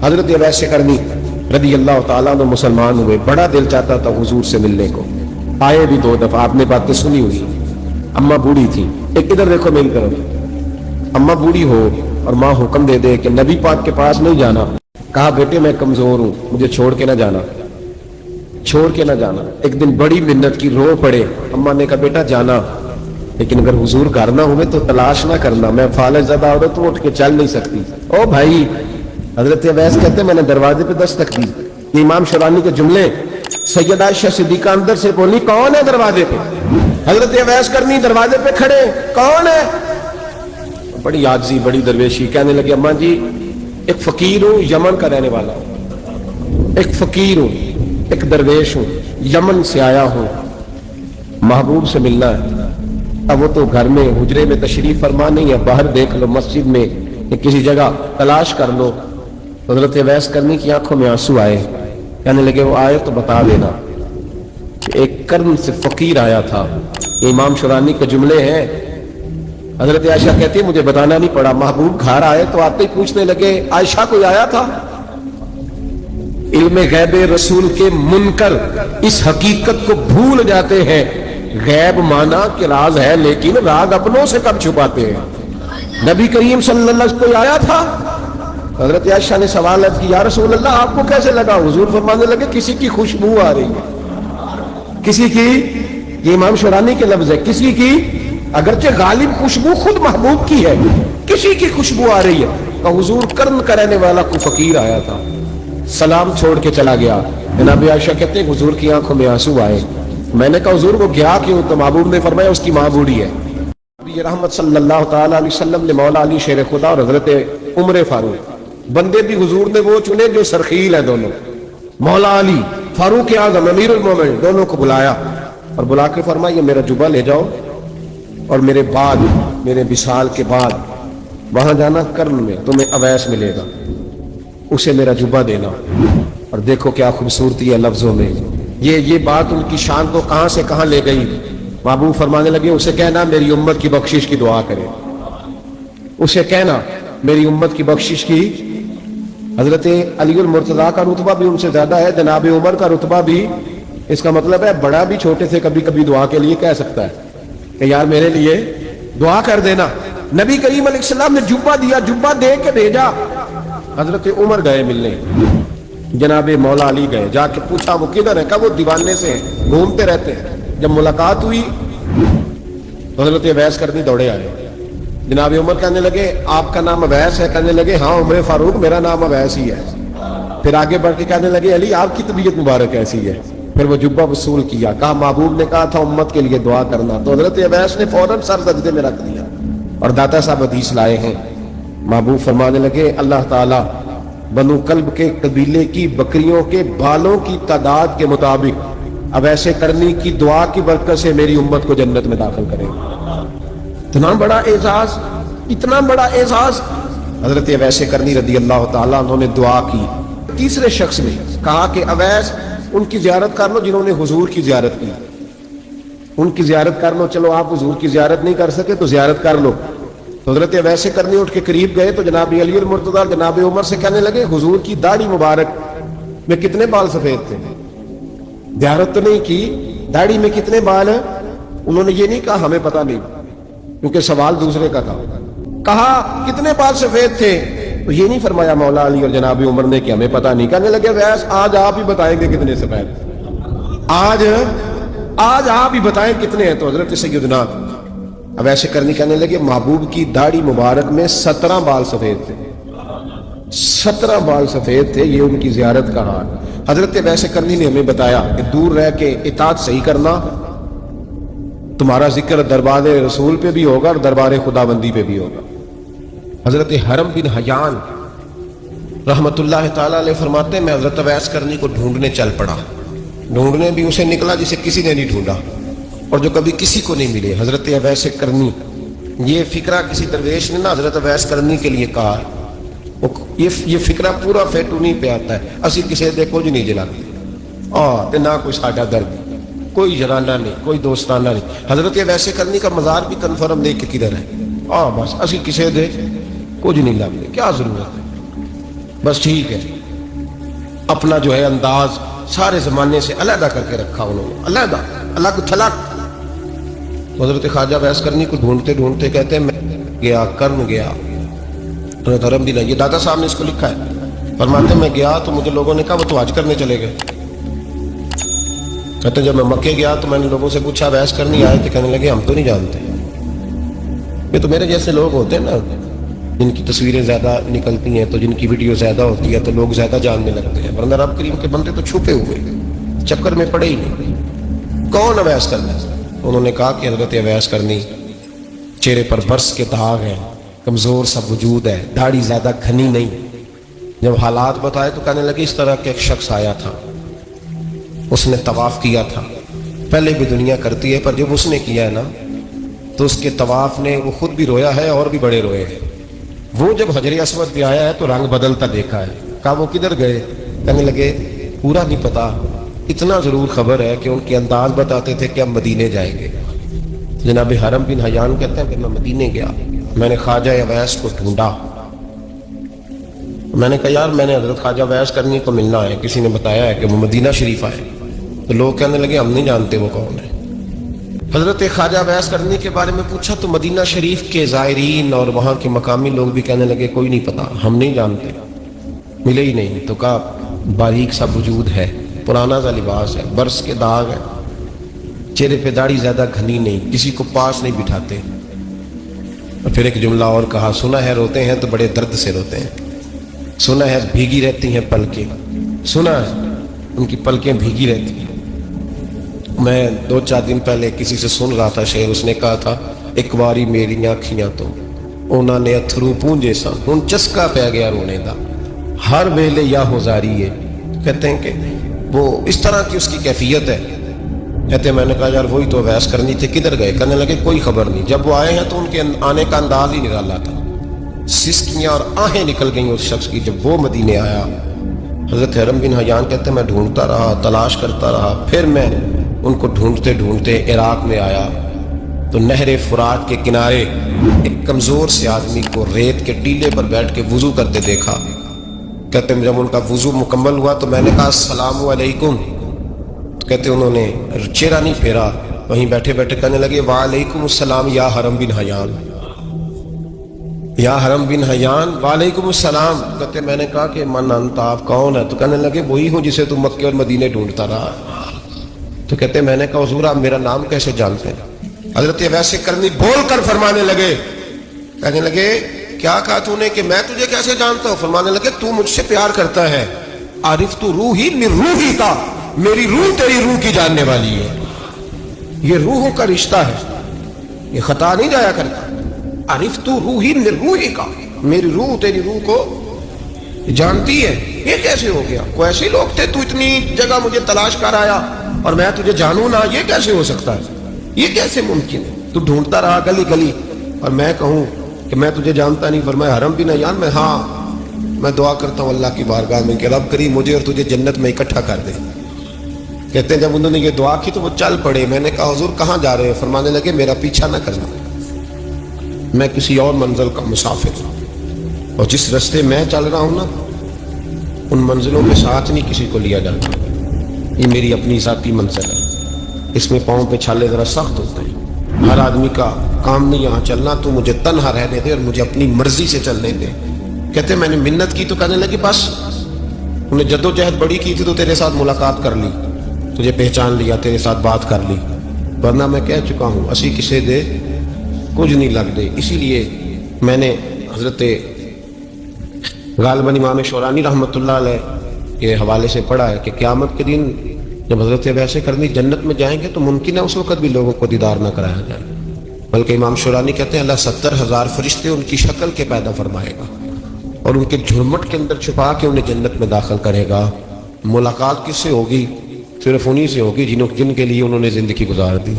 حضرت اویس قرنی رضی اللہ تعالیٰ عنہ مسلمان ہوئے، بڑا دل چاہتا تھا حضور سے ملنے کو، آئے بھی 2 دفعہ، آپ نے باتیں سنی ہوئی۔ اماں بوڑھی تھی، ایک ادھر دیکھو میری طرف، اماں بوڑھی ہو اور ماں حکم دے دے کہ نبی پاک کے پاس نہیں جانا، کہا بیٹے میں کمزور ہوں، مجھے چھوڑ کے نہ جانا، چھوڑ کے نہ جانا۔ ایک دن بڑی منت کی، رو پڑے، اماں نے کہا بیٹا جانا، لیکن اگر حضور گھر نہ ہوئے تو تلاش نہ کرنا، میں فالج زدہ عورت ہوں، اٹھ کے چل نہیں سکتی۔ او بھائی، حضرت اویس کہتے ہیں میں نے دروازے پہ دستک دی، یہ امام شرانی کے جملے، سیدہ عائشہ صدیقہ اندر سے بولی کون ہے دروازے پہ؟ حضرت اویس قرنی دروازے پہ کھڑے، کون ہے؟ بڑی عاجزی، بڑی درویشی، کہنے لگے اماں جی ایک فقیر ہوں، یمن کا رہنے والا ہوں، ایک فقیر ہوں، ایک درویش ہوں، یمن سے آیا ہوں، محبوب سے ملنا ہے۔ اب وہ تو گھر میں حجرے میں تشریف فرما نہیں ہے، باہر دیکھ لو، مسجد میں یا کسی جگہ تلاش کر لو۔ حضرت اویس قرنی کی آنکھوں میں آنسو آئے، کہنے لگے وہ آئے تو بتا دینا کہ ایک قرن سے فقیر آیا تھا۔ یہ امام شرانی کے جملے ہیں۔ حضرت عائشہ کہتی ہے مجھے بتانا نہیں پڑا، محبوب گھر آئے تو آتے ہی پوچھنے لگے عائشہ کوئی آیا تھا؟ علم غیب رسول کے منکر اس حقیقت کو بھول جاتے ہیں، غیب مانا کہ راز ہے لیکن راز اپنوں سے کب چھپاتے ہیں۔ نبی کریم صلی اللہ علیہ وسلم کوئی آیا تھا؟ حضرت عائشہ نے سوال کی یا رسول اللہ آپ کو کیسے لگا؟ حضور فرمانے لگے کسی کی خوشبو آ رہی ہے، کسی کی، یہ امام شرانی کے لفظ ہے، کسی کی، اگرچہ غالب خوشبو خود محبوب کی ہے، کسی کی خوشبو آ رہی ہے۔ تو حضور قرن کا رہنے والا کوئی فقیر آیا تھا، سلام چھوڑ کے چلا گیا۔ جناب عائشہ کہتے ہیں حضور کی آنکھوں میں آنسو آئے، میں نے کہا حضور وہ گیا کیوں؟ تو محبوب نے فرمایا اس کی ماں بوڑھی ہے۔ نبی رحمت صلی اللہ تعالی علیہ وسلم نے مولا علی شیر خدا اور حضرت عمر فاروق، بندے بھی حضور نے وہ چنے جو سرخیل ہیں دونوں، مولا علی، فاروق اعظم، امیر المومنین، دونوں کو بلایا اور بلا کے فرمایا یہ میرا جبہ لے جاؤ اور میرے بعد، میرے وصال کے بعد وہاں جانا قرن میں، تمہیں اویس ملے گا، اسے میرا جبہ دینا۔ اور دیکھو کیا خوبصورتی ہے لفظوں میں، یہ بات ان کی شان کو کہاں سے کہاں لے گئی۔ محبوب فرمانے لگے اسے کہنا میری امت کی بخشش کی دعا کرے، اسے کہنا میری امت کی بخشش کی۔ حضرت علی المرتضیٰ کا رتبہ بھی ان سے زیادہ ہے، جناب عمر کا رتبہ بھی، اس کا مطلب ہے بڑا بھی چھوٹے سے کبھی کبھی دعا کے لیے کہہ سکتا ہے کہ یار میرے لیے دعا کر دینا۔ نبی کریم علیہ السلام نے جبہ دیا، جبہ دے کے بھیجا۔ حضرت عمر گئے ملنے، جناب مولا علی گئے، جا کے پوچھا وہ کدھر ہے؟ کہا وہ دیوانے سے ہیں، گھومتے رہتے ہیں۔ جب ملاقات ہوئی تو حضرت اویس قرنی دوڑے آئے، جناب عمر کہنے لگے آپ کا نام اویس ہے؟ کہنے لگے ہاں عمر فاروق میرا نام اویس ہی ہے۔ پھر آگے بڑھ کے کہنے لگے علی آپ کی طبیعت مبارک ایسی ہے۔ پھر وہ جبہ وصول کیا، کہا محبوب نے کہا تھا امت کے لیے دعا کرنا، تو حضرت اویس نے فوراً سر سجدے میں رکھ دیا۔ اور داتا صاحب حدیث لائے ہیں، محبوب فرمانے لگے اللہ تعالیٰ بنو کلب کے قبیلے کی بکریوں کے بالوں کی تعداد کے مطابق اویس قرنی کی دعا کی برکت سے میری امت کو جنت میں داخل کرے۔ اتنا بڑا اعزاز، اتنا بڑا اعزاز۔ حضرت اویس قرنی رضی اللہ تعالیٰ انہوں نے دعا کی۔ تیسرے شخص نے کہا کہ اویس ان کی زیارت کر لو جنہوں نے حضور کی زیارت کی، ان کی زیارت کر لو، چلو آپ حضور کی زیارت نہیں کر سکے تو زیارت کر لو۔ تو حضرت اویس قرنی اٹھ کے قریب گئے تو جناب علی المرتضیٰ جناب عمر سے کہنے لگے حضور کی داڑھی مبارک میں کتنے بال سفید تھے؟ زیارت تو نہیں کی، داڑھی میں کتنے بال ہیں؟ انہوں نے یہ نہیں کہا ہمیں پتہ نہیں، کیونکہ سوال دوسرے کا تھا۔ کہا کتنے بال سفید تھے؟ تو یہ نہیں فرمایا مولا علی اور جناب عمر نے کہ ہمیں پتہ نہیں۔ کہنے لگے ویس آج آپ ہی بتائیں گے کتنے سفید، آج آپ ہی بتائیں کتنے ہیں۔ تو حضرت سیدنا اویس قرنی کہنے لگے محبوب کی داڑھی مبارک میں 17 بال سفید تھے، 17 بال سفید تھے، یہ ان کی زیارت کا حال۔ حضرت اویس قرنی نے ہمیں بتایا کہ دور رہ کے اطاعت صحیح کرنا، تمہارا ذکر دربار رسول پہ بھی ہوگا اور دربار خدا بندی پہ بھی ہوگا۔ حضرت حرم بن حیان رحمت اللہ تعالیٰ علیہ فرماتے ہیں میں حضرت اویس قرنی کو ڈھونڈنے چل پڑا، ڈھونڈنے بھی اسے نکلا جسے کسی نے نہیں ڈھونڈا اور جو کبھی کسی کو نہیں ملے۔ حضرت اویس قرنی، یہ فکرہ کسی درویش نے نا حضرت اویس قرنی کے لیے کہا ہے، یہ فکرہ پورا فیٹونی پہ آتا ہے، اسی کسی دے کچھ نہیں جلاتے نہ کوئی ساڈا درد، کوئی جنانہ نہیں، کوئی دوستانہ نہیں۔ حضرت اویس قرنی کا مزار بھی کنفرم نہیں کہ کدھر ہے، بس اسی کسی دے کچھ نہیں لگتے، کیا ضرورت ہے۔ بس ٹھیک ہے، اپنا جو ہے انداز سارے زمانے سے علیحدہ کر کے رکھا انہوں نے، علیحدہ، الگ تھلگ۔ حضرت خواجہ ویس کرنی کو ڈھونڈتے ڈھونڈتے کہتے ہیں میں گیا، کرن گیا، حضرت حرم دین، یہ دادا صاحب نے اس کو لکھا ہے، فرماتے ہیں میں گیا تو مجھے لوگوں نے کہا وہ تو حج کرنے چلے گئے۔ کہتے ہیں جب میں مکے گیا تو میں نے لوگوں سے پوچھا ویس کرنی آئے تھے، کہنے لگے ہم تو نہیں جانتے۔ یہ تو میرے جیسے لوگ ہوتے ہیں نا، جن کی تصویریں زیادہ نکلتی ہیں تو جن کی ویڈیو زیادہ ہوتی ہے تو لوگ زیادہ جاننے لگتے ہیں، ورنہ رب کریم کے بندے تو چھپے ہوئے، چکر میں پڑے ہی نہیں۔ کون اویس کرنی؟ انہوں نے کہا کہ حضرت اویس کرنی، چہرے پر برس کے داغ ہیں، کمزور سا وجود ہے، داڑھی زیادہ گھنی نہیں۔ جب حالات بتائے تو کہنے لگے اس طرح کے ایک شخص آیا تھا، اس نے طواف کیا تھا، پہلے بھی دنیا کرتی ہے پر جب اس نے کیا ہے نا تو اس کے طواف نے وہ خود بھی رویا ہے اور بھی بڑے روئے ہیں۔ وہ جب حجر اسود پہ آیا ہے تو رنگ بدلتا دیکھا ہے۔ کہا وہ کدھر گئے؟ کہنے لگے پورا نہیں پتا، اتنا ضرور خبر ہے کہ ان کے انداز بتاتے تھے کہ ہم مدینے جائیں گے۔ جناب حرم بن حیان کہتے ہیں کہ میں مدینے گیا، میں نے خواجہ اویس کو ڈھونڈا، میں نے کہا یار میں نے حضرت خواجہ اویس کرنی کو ملنا ہے، کسی نے بتایا ہے کہ وہ مدینہ شریف آئے، تو لوگ کہنے لگے ہم نہیں جانتے وہ کون ہے۔ حضرت خواجہ اویس کرنی کے بارے میں پوچھا تو مدینہ شریف کے زائرین اور وہاں کے مقامی لوگ بھی کہنے لگے کوئی نہیں پتا، ہم نہیں جانتے، ملے ہی نہیں۔ تو کہا باریک سا وجود ہے، پرانا سا لباس ہے، برس کے داغ ہے، چہرے پہ داڑھی زیادہ گھنی نہیں، کسی کو پاس نہیں بٹھاتے۔ اور پھر ایک جملہ اور کہا، سنا ہے روتے ہیں تو بڑے درد سے روتے ہیں، سنا ہے بھیگی رہتی ہیں پلکیں، سنا ہے ان کی پلکیں بھیگی رہتی ہیں۔ میں 2-4 دن پہلے کسی سے سن رہا تھا شعر، اس نے کہا تھا ایک باری میری آنکھیاں تو انہوں نے اتھرو پونجے سا ہن چسکا پہ گیا رونے دا، ہر ویلے یا ہوزاری ہے۔ کہتے ہیں کہ وہ اس طرح کی اس کی کیفیت ہے۔ کہتے ہیں میں نے کہا یار وہی تو اویس کرنی تھے، کدھر گئے؟ کہنے لگے کوئی خبر نہیں، جب وہ آئے ہیں تو ان کے آنے کا انداز ہی نرالا تھا، سسکیاں اور آہیں نکل گئیں اس شخص کی جب وہ مدینے آیا۔ حضرت حرم بن حیان کہتے ہیں میں ڈھونڈتا رہا، تلاش کرتا رہا، پھر میں ان کو ڈھونڈتے ڈھونڈتے عراق میں آیا تو نہر فرات کے کنارے ایک کمزور سے آدمی کو ریت کے ٹیلے پر بیٹھ کے وضو کرتے دیکھا۔ کہتے ہیں جب ان کا وضو مکمل ہوا تو میں نے کہا السلام علیکم، تو کہتے انہوں نے چہرہ نہیں پھیرا، وہیں بیٹھے بیٹھے کہنے لگے وعلیکم السلام یا حرم بن حیان، یا حرم بن حیان وعلیکم السلام۔ کہتے میں نے کہا کہ من انت، آپ کون ہے؟ تو کہنے لگے وہی ہوں جسے تم مکے اور مدینے ڈھونڈتا رہا۔ تو کہتے میں نے کہا حضور آپ میرا نام کیسے جانتے ہیں؟ حضرت اویس کرنی بول کر فرمانے لگے، کہنے لگے کیا کہا تو نے کہ میں تجھے کیسے جانتا ہوں؟ فرمانے لگے تو مجھ سے پیار کرتا ہے، عرفت روحی من روحی کا، میری روح تیری روح کی جاننے والی ہے، یہ روحوں کا رشتہ ہے، یہ خطا نہیں جایا کرتا۔ عرفت روحی من روحی کا، میری روح تیری روح کو جانتی ہے۔ یہ کیسے ہو گیا؟ کوئی ایسے لوگ تھے تو اتنی جگہ مجھے تلاش کر آیا اور میں تجھے جانوں نہ؟ یہ کیسے ہو سکتا ہے؟ یہ کیسے ممکن ہے؟ تو ڈھونڈتا رہا گلی گلی اور میں کہوں کہ میں تجھے جانتا نہیں؟ فرمایا حرم بن حیان میں ہاں میں دعا کرتا ہوں اللہ کی بارگاہ میں کہ رب کریم مجھے اور تجھے جنت میں اکٹھا کر دے۔ کہتے ہیں جب انہوں نے یہ دعا کی تو وہ چل پڑے۔ میں نے کہا حضور کہاں جا رہے ہیں؟ فرمانے لگے میرا پیچھا نہ کرنا، میں کسی اور منزل کا مسافر ہوں، اور جس رستے میں چل رہا ہوں نا ان منزلوں کے ساتھ نہیں کسی کو لیا جاتا، یہ میری اپنی ذاتی منزل ہے، اس میں پاؤں پہ چھالے ذرا سخت ہوتے ہیں، ہر آدمی کا کام نہیں یہاں چلنا، تو مجھے تنہا رہنے دے اور مجھے اپنی مرضی سے چلنے دے۔ کہتے ہیں میں نے منت کی تو کہنے لگی بس انہیں جدوجہد بڑی کی تھی تو تیرے ساتھ ملاقات کر لی، تجھے پہچان لیا، تیرے ساتھ بات کر لی، ورنہ میں کہہ چکا ہوں اسی کسے دے کچھ نہیں لگ دے۔ اسی لیے میں نے حضرت غالباً امام شورانی رحمۃ اللہ علیہ کے حوالے سے پڑھا ہے کہ قیامت کے دن جب حضرت اویس کرنی جنت میں جائیں گے تو ممکن ہے اس وقت بھی لوگوں کو دیدار نہ کرایا جائے، بلکہ امام شورانی کہتے ہیں اللہ 70,000 فرشتے ان کی شکل کے پیدا فرمائے گا اور ان کے جھرمٹ کے اندر چھپا کے انہیں جنت میں داخل کرے گا۔ ملاقات کس سے ہوگی؟ صرف انہی سے ہوگی جن کے لیے انہوں نے زندگی گزار دی۔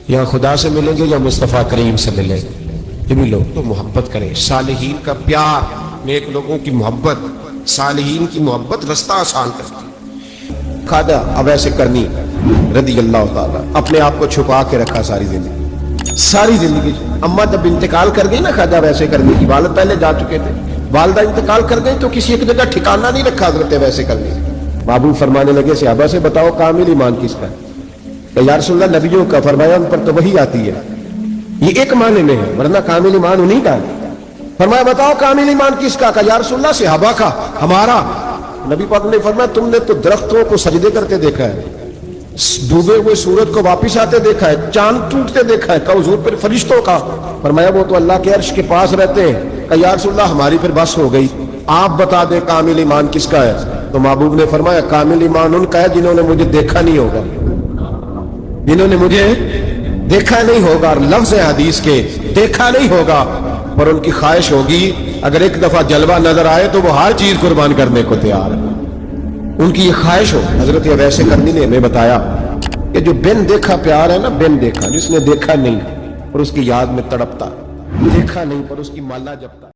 یا خدا سے ملیں گے یا مصطفیٰ کریم سے ملیں گے، یہ بھی لوگ تو محبت کریں، صالحین کا پیار، نیک لوگوں کی محبت، صالحین کی محبت رستہ آسان کرتی۔ خواجہ اویس کرنی رضی اللہ تعالیٰ اپنے آپ کو چھپا کے رکھا ساری زندگی۔ اما جب انتقال کر گئی نا خواجہ اویس کرنی کی، والد پہلے جا چکے تھے، والدہ انتقال کر گئی تو کسی ایک جگہ ٹھکانہ نہیں رکھا حضرت ویسے کرنے کا۔ محبوب فرمانے لگے صحابہ سے بتاؤ کامل ایمان کس کا ہے؟ کہ یا رسول اللہ نبیوں کا۔ فرمایا ان پر تو وہی آتی ہے، یہ ایک معنی میں ہے، ورنہ کامل ایمان انہیں کا ہے۔ فرمایا بتاؤ کامل ایمان کس کا؟ کہ یا رسول اللہ صحابہ کا، ہمارا۔ نبی پاک نے فرمایا تم نے تو درختوں کو سجدے کرتے دیکھا ہے، ڈوبے ہوئے سورج کو واپس آتے دیکھا ہے، چاند ٹوٹتے دیکھا ہے، کہ حضور پھر فرشتوں کا؟ فرمایا وہ تو اللہ کے عرش کے پاس رہتے ہیں۔ کہ یا رسول اللہ ہماری پھر بس ہو گئی، آپ بتا دیں کامل ایمان کس کا ہے؟ تو محبوب نے فرمایا کامل ایمان ان کا ہے جنہوں نے مجھے دیکھا نہیں ہوگا، جنہوں نے مجھے دیکھا نہیں ہوگا۔ اور لفظ حدیث کے دیکھا نہیں ہوگا پر ان کی خواہش ہوگی اگر ایک دفعہ جلوہ نظر آئے تو وہ ہر چیز قربان کرنے کو تیار ہے، ان کی یہ خواہش ہو۔ حضرت ویسے کرنی نے ہمیں بتایا کہ جو بن دیکھا پیار ہے نا، بن دیکھا، جس نے دیکھا نہیں اور اس کی یاد میں تڑپتا، دیکھا نہیں پر اس کی مالا جپتا۔